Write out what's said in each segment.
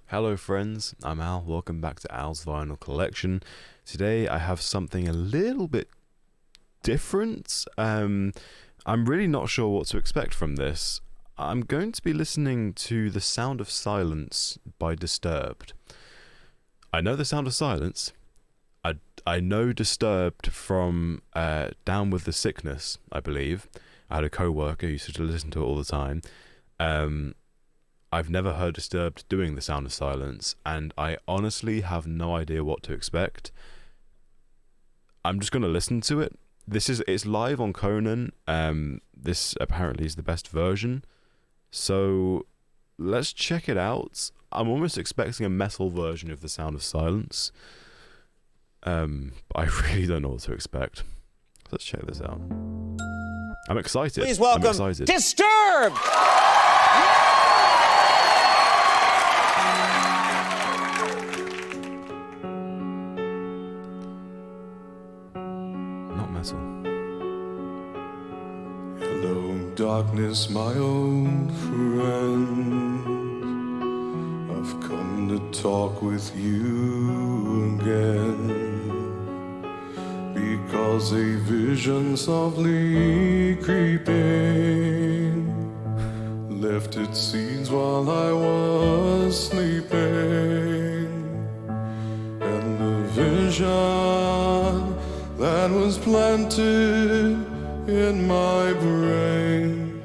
Hello friends, I'm Al, welcome back to Al's Vinyl Collection. Today I have something a little bit different. I'm really not sure what to expect from this. I'm going to be listening to The Sound of Silence by Distrubed. I know The Sound of Silence. I know Distrubed from Down With The Sickness, I believe. I had a co-worker who used to listen to it all the time. I've never heard Distrubed doing The Sound of Silence, and I honestly have no idea what to expect. I'm just going to listen to it. It's live on Conan. This apparently is the best version. So let's check it out. I'm almost expecting a metal version of The Sound of Silence. I really don't know what to expect. Let's check this out. I'm excited. Please welcome Distrubed! Not metal. Hello, darkness, my old friend. I've come to talk with you again. Because a vision softly creeping left its seeds while I was sleeping. And the vision that was planted in my brain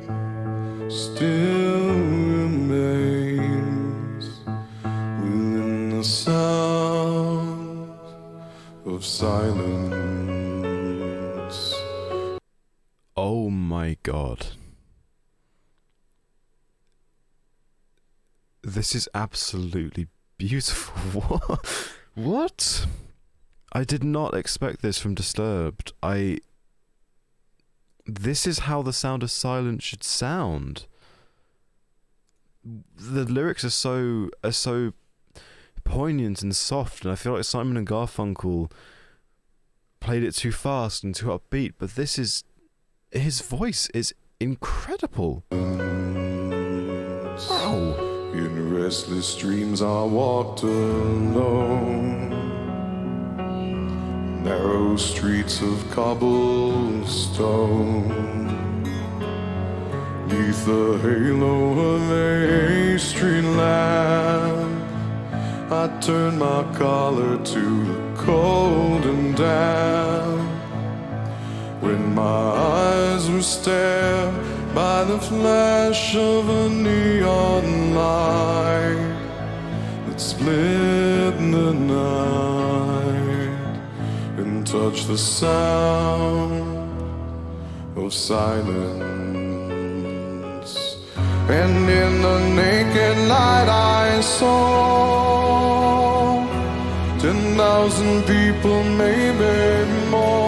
still remains within the sound of silence. Oh my god. This is absolutely beautiful. What? I did not expect this from Distrubed. This is how The Sound of Silence should sound. The lyrics are so poignant and soft, and I feel like Simon and Garfunkel played it too fast and too upbeat, but his voice is incredible. Wow. In restless dreams I walked alone, narrow streets of cobblestone, neath the halo of a street lamp. I turned my collar to the cold and damp, when my eyes were stared by the flash of a neon light that split the night and touched the sound of silence. And in the naked light I saw 10,000 people, maybe more.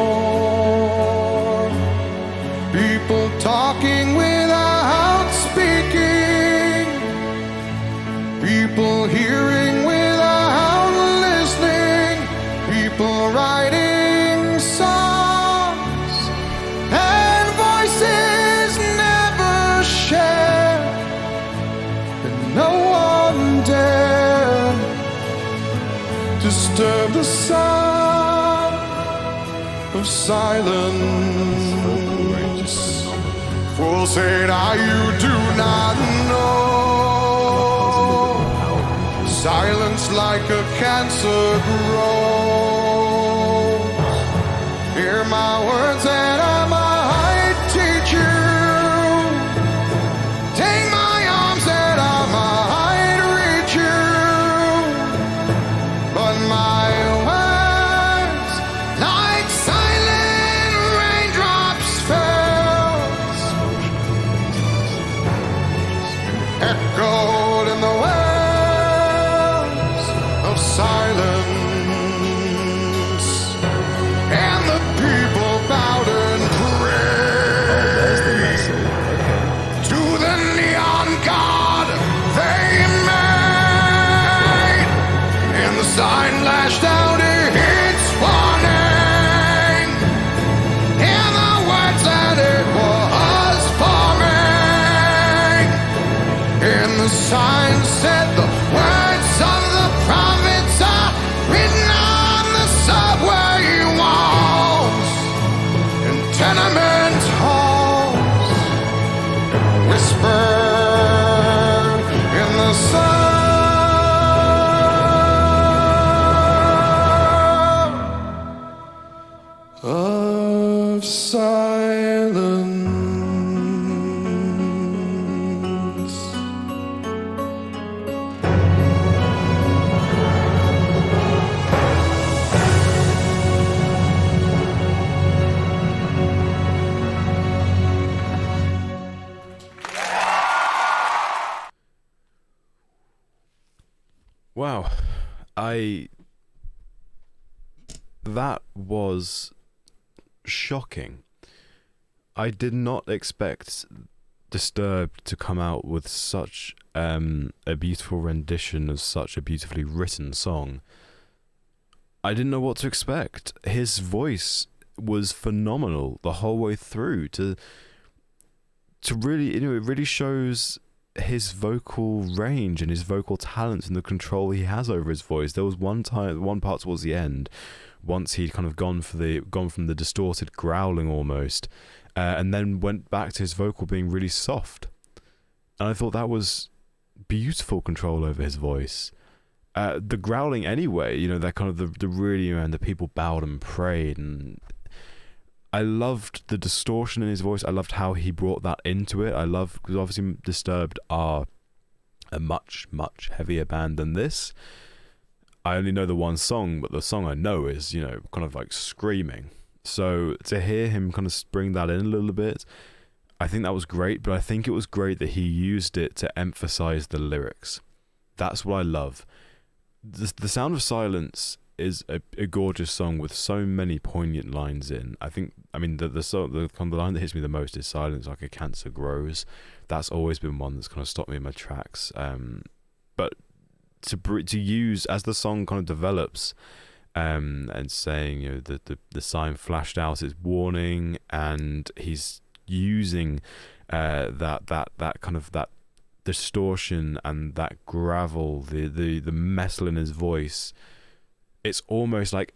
People talking without speaking, people hearing without listening, people writing songs and voices never shared, and no one dared disturb the sound of silence. Fools say now you do not know, silence like a cancer grows. Hear my words and I might teach you, take my arms and I might reach you, but my words like silent raindrops fell, echoed in the wells of silence, and the people bowed and prayed to the neon god they made, and the sign lashed out its warning, and the words that it was forming, and the sign said the words of Wow, I that was shocking. I did not expect Disturbed to come out with such a beautiful rendition of such a beautifully written song. I didn't know what to expect. His voice was phenomenal the whole way through. To really, it really shows his vocal range and his vocal talents and the control he has over his voice. There was one part towards the end, once he'd kind of gone from the distorted growling almost, and then went back to his vocal being really soft. And I thought that was beautiful control over his voice. The growling anyway, that kind of the really, and the people bowed and prayed, and I loved the distortion in his voice. I loved how he brought that into it. Because obviously Disturbed are a much, much heavier band than this. I only know the one song, but the song I know is, kind of like screaming. So to hear him kind of bring that in a little bit, I think that was great, but I think it was great that he used it to emphasize the lyrics. That's what I love. The Sound of Silence is a gorgeous song with so many poignant lines in. The line that hits me the most is "Silence like a cancer grows." That's always been one that's kind of stopped me in my tracks. But to use as the song kind of develops, and saying the sign flashed out its warning, and he's using that kind of that distortion and that gravel, the metal in his voice. It's almost like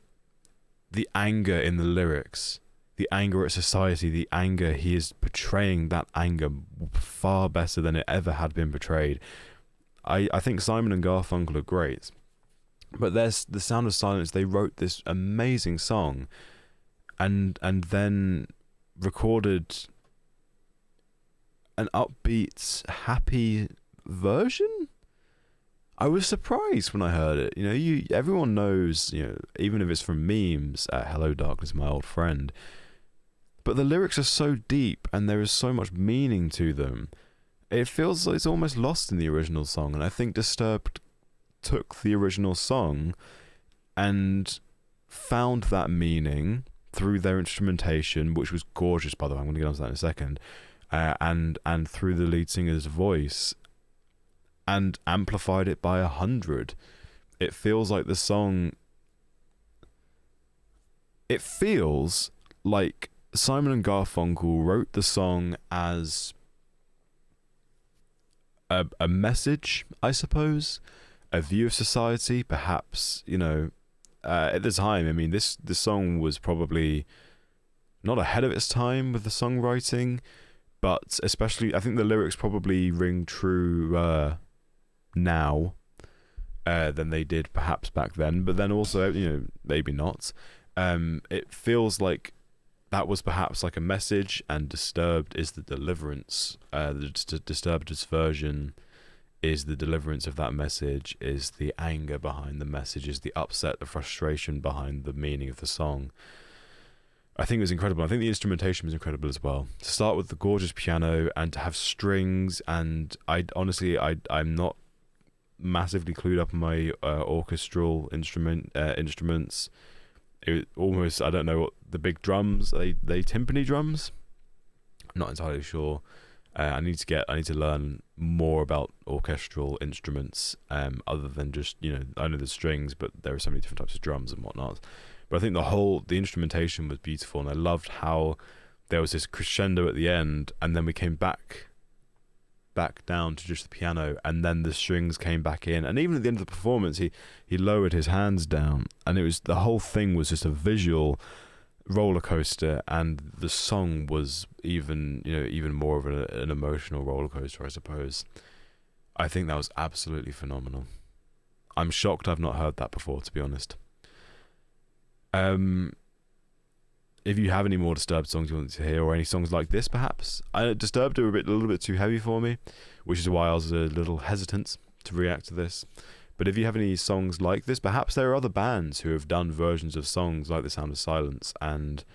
the anger in the lyrics, the anger at society, the anger, he is portraying that anger far better than it ever had been portrayed. I think Simon and Garfunkel are great, but there's the Sound of Silence. They wrote this amazing song and then recorded an upbeat, happy version. I was surprised when I heard it. Everyone knows, even if it's from memes, "Hello Darkness, my old friend." But the lyrics are so deep and there is so much meaning to them. It feels like it's almost lost in the original song. And I think Disturbed took the original song and found that meaning through their instrumentation, which was gorgeous, by the way. I'm going to get onto that in a second. And through the lead singer's voice, and amplified it by 100. It feels like the song... It feels like Simon and Garfunkel wrote the song as a message, I suppose, a view of society, perhaps. At the time, this song was probably not ahead of its time with the songwriting, but especially, I think the lyrics probably ring true now than they did perhaps back then, but then also maybe not. It feels like that was perhaps like a message, and Disturbed is the deliverance. The Disturbed's version is the deliverance of that message, is the anger behind the message, is the upset, the frustration behind the meaning of the song. I think it was incredible. I think the instrumentation was incredible as well. To start with the gorgeous piano and to have strings, and I'm not massively clued up on my orchestral instruments. It almost, I don't know what the big drums, they timpani drums. I'm not entirely sure. I need to learn more about orchestral instruments, other than just I know the strings, but there are so many different types of drums and whatnot. But I think the instrumentation was beautiful, and I loved how there was this crescendo at the end, and then we came back down to just the piano, and then the strings came back in, and even at the end of the performance, he lowered his hands down, and the whole thing was just a visual roller coaster, and the song was even more of an emotional roller coaster, I suppose. I think that was absolutely phenomenal. I'm shocked I've not heard that before, to be honest. If you have any more Disturbed songs you want to hear, or any songs like this, perhaps. Disturbed are a little bit too heavy for me, which is why I was a little hesitant to react to this. But if you have any songs like this, perhaps there are other bands who have done versions of songs like The Sound of Silence, and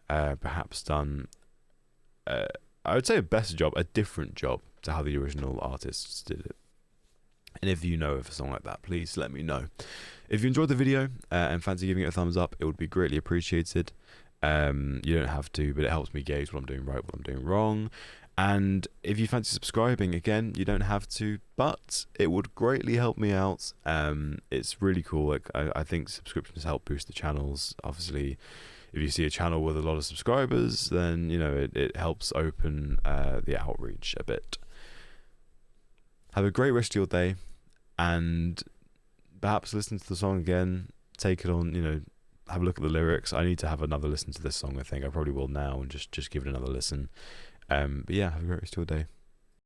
perhaps done, I would say a better job, a different job to how the original artists did it. And if you know of a song like that, please let me know. If you enjoyed the video and fancy giving it a thumbs up, it would be greatly appreciated. You don't have to, but it helps me gauge what I'm doing right, what I'm doing wrong. And if you fancy subscribing, again, you don't have to, but it would greatly help me out. It's really cool. Like I think subscriptions help boost the channels. Obviously, if you see a channel with a lot of subscribers, then it helps open the outreach a bit. Have a great rest of your day, and perhaps listen to the song again. Take it on, have a look at the lyrics. I need to have another listen to this song. I think I probably will now and just give it another listen. But yeah, have a great rest of your day.